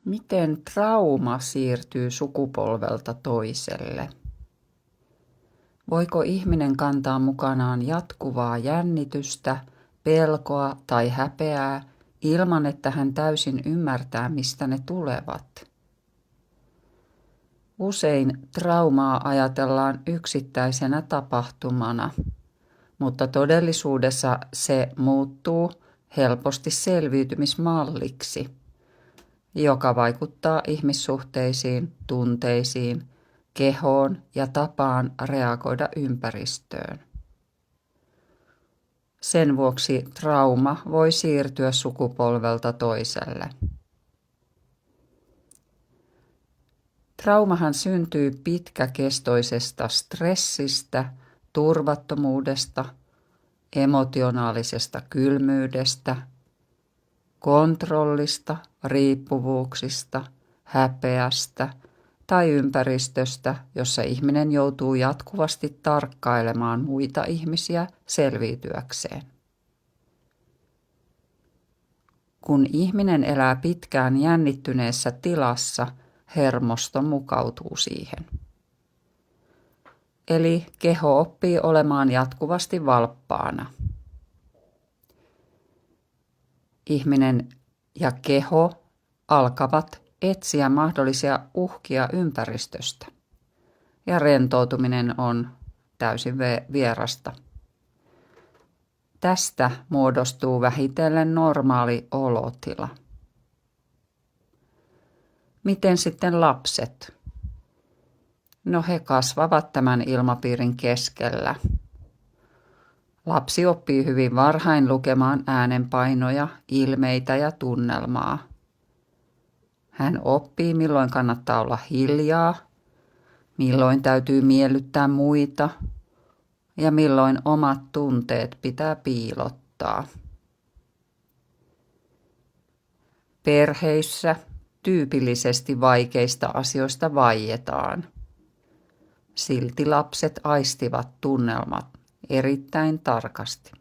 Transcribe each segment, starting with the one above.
Miten trauma siirtyy sukupolvelta toiselle? Voiko ihminen kantaa mukanaan jatkuvaa jännitystä, pelkoa tai häpeää ilman, että hän täysin ymmärtää, mistä ne tulevat? Usein traumaa ajatellaan yksittäisenä tapahtumana, mutta todellisuudessa se muuttuu helposti selviytymismalliksi, joka vaikuttaa ihmissuhteisiin, tunteisiin, kehoon ja tapaan reagoida ympäristöön. Sen vuoksi trauma voi siirtyä sukupolvelta toiselle. Traumahan syntyy pitkäkestoisesta stressistä, turvattomuudesta, emotionaalisesta kylmyydestä, kontrollista, riippuvuuksista, häpeästä tai ympäristöstä, jossa ihminen joutuu jatkuvasti tarkkailemaan muita ihmisiä selviytyäkseen. Kun ihminen elää pitkään jännittyneessä tilassa, hermosto mukautuu siihen. Eli keho oppii olemaan jatkuvasti valppaana. Ihminen ja keho alkavat etsiä mahdollisia uhkia ympäristöstä. Ja rentoutuminen on täysin vierasta. Tästä muodostuu vähitellen normaali olotila. Miten sitten lapset? No he kasvavat tämän ilmapiirin keskellä. Lapsi oppii hyvin varhain lukemaan äänenpainoja, ilmeitä ja tunnelmaa. Hän oppii, milloin kannattaa olla hiljaa, milloin täytyy miellyttää muita ja milloin omat tunteet pitää piilottaa. Perheissä tyypillisesti vaikeista asioista vaietaan. Silti lapset aistivat tunnelmat erittäin tarkasti.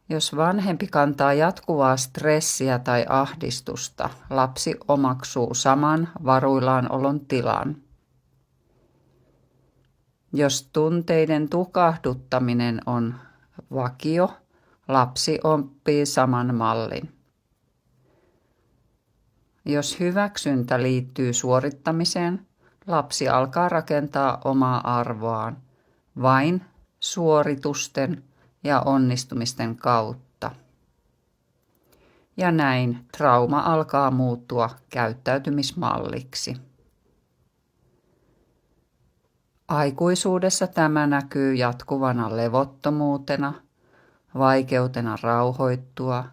Jos vanhempi kantaa jatkuvaa stressiä tai ahdistusta, lapsi omaksuu saman varuillaan olon tilan. Jos tunteiden tukahduttaminen on vakio, lapsi oppii saman mallin. Jos hyväksyntä liittyy suorittamiseen, lapsi alkaa rakentaa omaa arvoaan vain suoritusten ja onnistumisten kautta. Ja näin trauma alkaa muuttua käyttäytymismalliksi. Aikuisuudessa tämä näkyy jatkuvana levottomuutena, vaikeutena rauhoittua,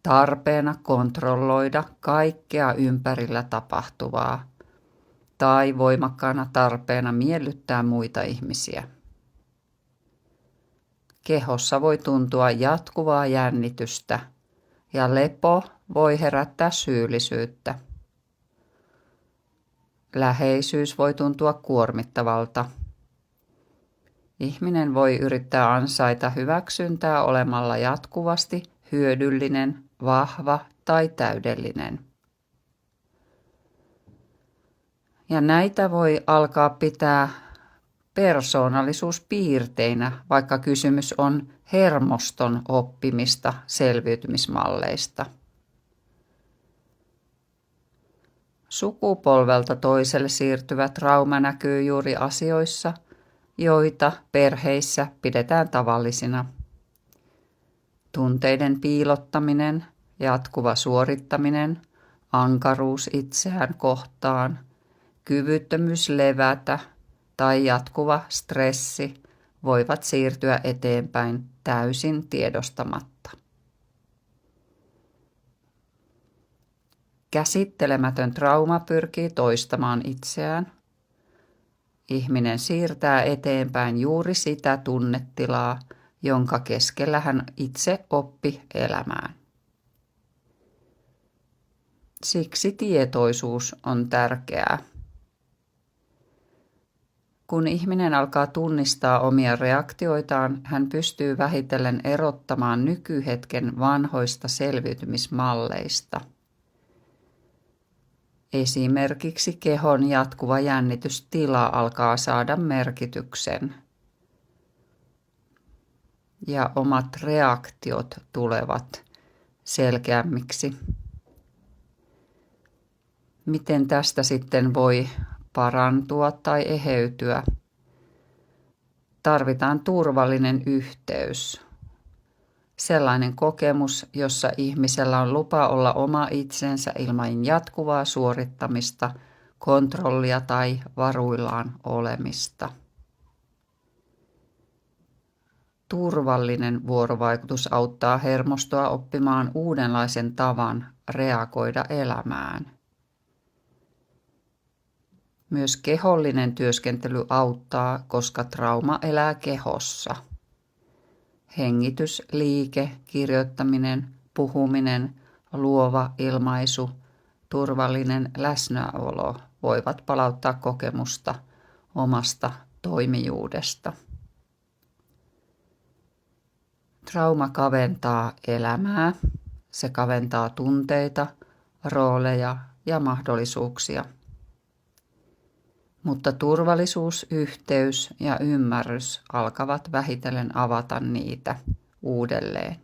tarpeena kontrolloida kaikkea ympärillä tapahtuvaa tai voimakkaana tarpeena miellyttää muita ihmisiä. Kehossa voi tuntua jatkuvaa jännitystä ja lepo voi herättää syyllisyyttä. Läheisyys voi tuntua kuormittavalta. Ihminen voi yrittää ansaita hyväksyntää olemalla jatkuvasti hyödyllinen, vahva tai täydellinen. Ja näitä voi alkaa pitää persoonallisuuspiirteinä, vaikka kysymys on hermoston oppimista selviytymismalleista. Sukupolvelta toiselle siirtyvä trauma näkyy juuri asioissa, joita perheissä pidetään tavallisina. Tunteiden piilottaminen, jatkuva suorittaminen, ankaruus itseään kohtaan, kyvyttömyys levätä tai jatkuva stressi voivat siirtyä eteenpäin täysin tiedostamatta. Käsittelemätön trauma pyrkii toistamaan itseään. Ihminen siirtää eteenpäin juuri sitä tunnetilaa, jonka keskellä hän itse oppi elämään. Siksi tietoisuus on tärkeää. Kun ihminen alkaa tunnistaa omia reaktioitaan, hän pystyy vähitellen erottamaan nykyhetken vanhoista selviytymismalleista. Esimerkiksi kehon jatkuva jännitystila alkaa saada merkityksen ja omat reaktiot tulevat selkeämmiksi. Miten tästä sitten voi parantua tai eheytyä? Tarvitaan turvallinen yhteys. Sellainen kokemus, jossa ihmisellä on lupa olla oma itsensä ilman jatkuvaa suorittamista, kontrollia tai varuillaan olemista. Turvallinen vuorovaikutus auttaa hermostoa oppimaan uudenlaisen tavan reagoida elämään. Myös kehollinen työskentely auttaa, koska trauma elää kehossa. Hengitys, liike, kirjoittaminen, puhuminen, luova ilmaisu, turvallinen läsnäolo voivat palauttaa kokemusta omasta toimijuudesta. Trauma kaventaa elämää, se kaventaa tunteita, rooleja ja mahdollisuuksia. Mutta turvallisuus, yhteys ja ymmärrys alkavat vähitellen avata niitä uudelleen.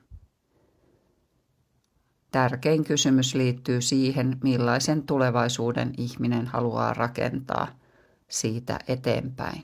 Tärkein kysymys liittyy siihen, millaisen tulevaisuuden ihminen haluaa rakentaa siitä eteenpäin.